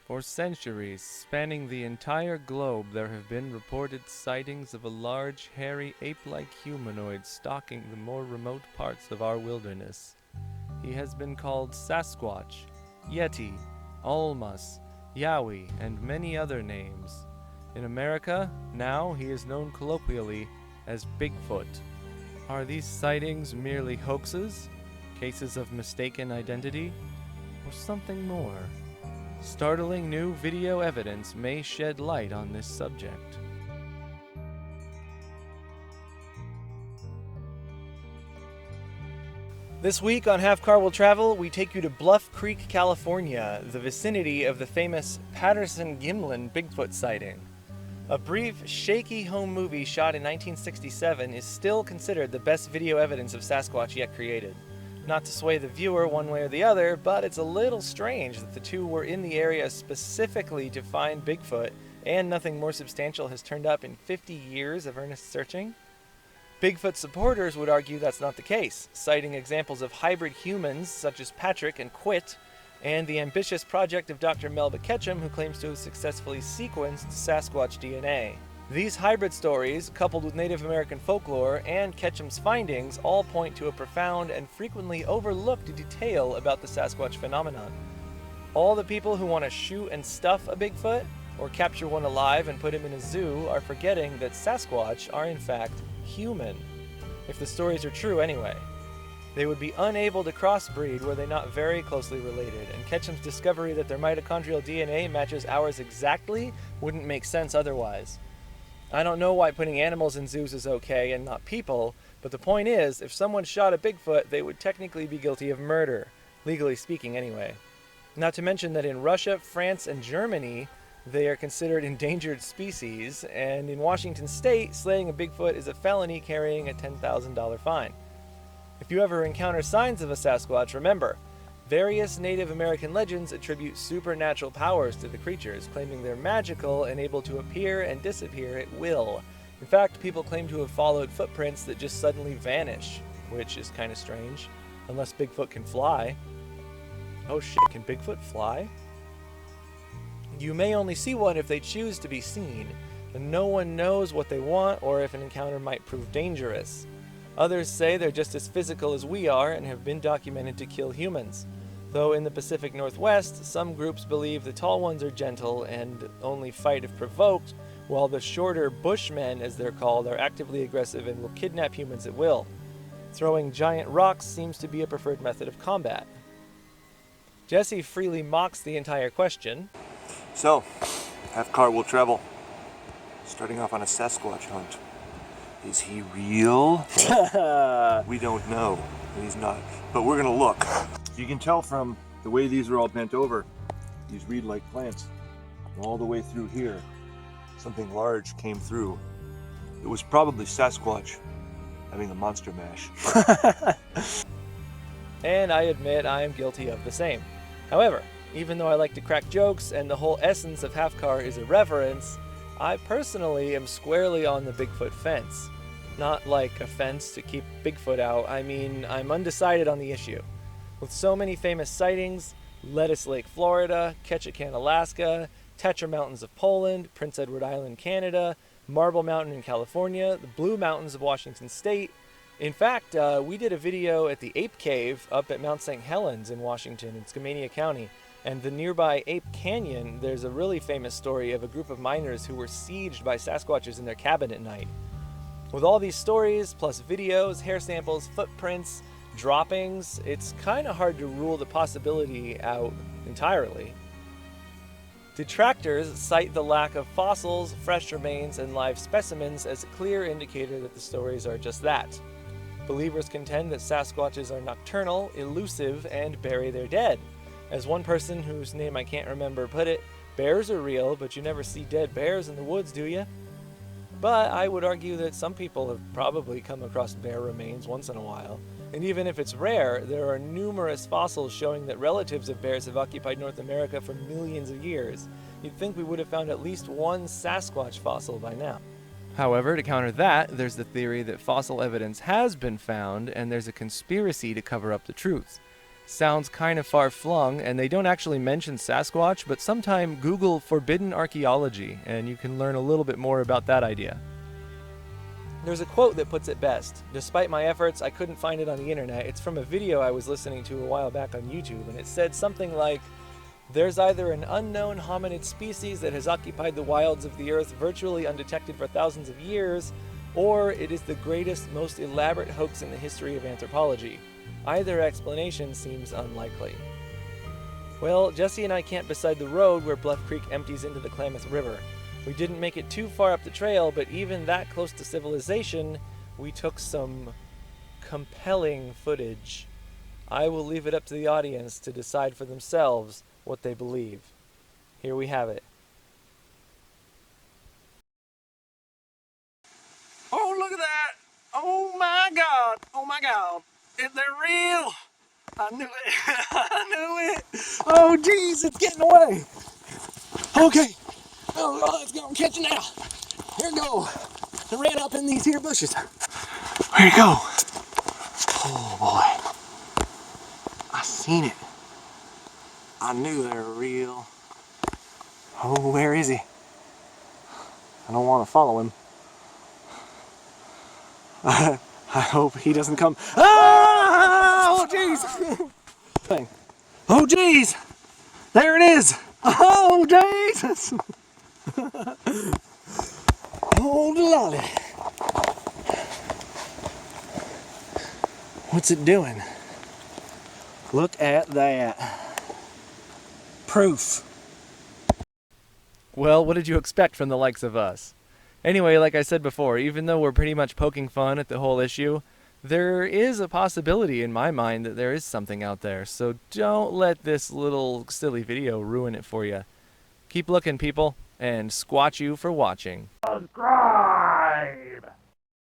For centuries, spanning the entire globe, there have been reported sightings of a large, hairy, ape-like humanoid stalking the more remote parts of our wilderness. He has been called Sasquatch, Yeti, Olmas, Yowie, and many other names. In America, now he is known colloquially as Bigfoot. Are these sightings merely hoaxes, cases of mistaken identity, or something more? Startling new video evidence may shed light on this subject. This week on Half Car Will Travel, we take you to Bluff Creek, California, the vicinity of the famous Patterson-Gimlin Bigfoot sighting. A brief, shaky home movie shot in 1967 is still considered the best video evidence of Sasquatch yet created. Not to sway the viewer one way or the other, but it's a little strange that the two were in the area specifically to find Bigfoot, and nothing more substantial has turned up in 50 years of earnest searching. Bigfoot supporters would argue that's not the case, citing examples of hybrid humans such as Patrick and Quit, and the ambitious project of Dr. Melba Ketchum, who claims to have successfully sequenced Sasquatch DNA. These hybrid stories, coupled with Native American folklore and Ketchum's findings, all point to a profound and frequently overlooked detail about the Sasquatch phenomenon. All the people who want to shoot and stuff a Bigfoot, or capture one alive and put him in a zoo, are forgetting that Sasquatch are in fact human. If the stories are true anyway. They would be unable to crossbreed were they not very closely related, and Ketchum's discovery that their mitochondrial DNA matches ours exactly wouldn't make sense otherwise. I don't know why putting animals in zoos is okay and not people, but the point is, if someone shot a Bigfoot, they would technically be guilty of murder, legally speaking anyway. Not to mention that in Russia, France, and Germany, they are considered endangered species, and in Washington state, slaying a Bigfoot is a felony carrying a $10,000 fine. If you ever encounter signs of a Sasquatch, remember, various Native American legends attribute supernatural powers to the creatures, claiming they're magical and able to appear and disappear at will. In fact, people claim to have followed footprints that just suddenly vanish, which is kind of strange, unless Bigfoot can fly. Oh shit, can Bigfoot fly? You may only see one if they choose to be seen, and no one knows what they want or if an encounter might prove dangerous. Others say they're just as physical as we are and have been documented to kill humans. Though in the Pacific Northwest, some groups believe the tall ones are gentle and only fight if provoked, while the shorter bushmen, as they're called, are actively aggressive and will kidnap humans at will. Throwing giant rocks seems to be a preferred method of combat. Jesse freely mocks the entire question. So, Half Car Will Travel. Starting off on a Sasquatch hunt. Is he real? We don't know. He's not. But we're gonna look. You can tell from the way these are all bent over, these reed-like plants, all the way through here, something large came through. It was probably Sasquatch having a monster mash. And I admit I am guilty of the same. However, even though I like to crack jokes and the whole essence of Half Car is irreverence, I personally am squarely on the Bigfoot fence. Not like a fence to keep Bigfoot out, I mean I'm undecided on the issue. With so many famous sightings, Lettuce Lake, Florida, Ketchikan, Alaska, Tatra Mountains of Poland, Prince Edward Island, Canada, Marble Mountain in California, the Blue Mountains of Washington State. In fact, we did a video at the Ape Cave up at Mount St. Helens in Washington in Skamania County. And the nearby Ape Canyon, there's a really famous story of a group of miners who were sieged by Sasquatches in their cabin at night. With all these stories, plus videos, hair samples, footprints, droppings, it's kind of hard to rule the possibility out entirely. Detractors cite the lack of fossils, fresh remains, and live specimens as a clear indicator that the stories are just that. Believers contend that Sasquatches are nocturnal, elusive, and bury their dead. As one person whose name I can't remember put it, bears are real, but you never see dead bears in the woods, do you? But I would argue that some people have probably come across bear remains once in a while. And even if it's rare, there are numerous fossils showing that relatives of bears have occupied North America for millions of years. You'd think we would have found at least one Sasquatch fossil by now. However, to counter that, there's the theory that fossil evidence has been found and there's a conspiracy to cover up the truth. sounds kind of far-flung, and they don't actually mention Sasquatch, but sometime Google forbidden archaeology, and you can learn a little bit more about that idea. There's a quote that puts it best. Despite my efforts, I couldn't find it on the internet. It's from a video I was listening to a while back on YouTube, and it said something like, "There's either an unknown hominid species that has occupied the wilds of the earth virtually undetected for thousands of years, or it is the greatest, most elaborate hoax in the history of anthropology. Either explanation seems unlikely." Well, Jesse and I camped beside the road where Bluff Creek empties into the Klamath River. We didn't make it too far up the trail, but even that close to civilization, we took some compelling footage. I will leave it up to the audience to decide for themselves what they believe. Here we have it. Oh, look at that! Oh my God! Oh my God! Is they real? I knew it! I knew it! Oh geez, it's getting away! Okay, oh, it's gonna catch it now. Here we go. It ran up in these here bushes. Where'd it go? Oh boy, I seen it. I knew they were real. Oh, where is he? I don't want to follow him. I hope he doesn't come. Ah! Oh, jeez! Oh, jeez! There it is! Oh, Jesus! Oh, lolly! What's it doing? Look at that. Proof. Well, what did you expect from the likes of us? Anyway, like I said before, even though we're pretty much poking fun at the whole issue, there is a possibility in my mind that there is something out there, so don't let this little silly video ruin it for you. Keep looking, people, and squatch you for watching. Subscribe!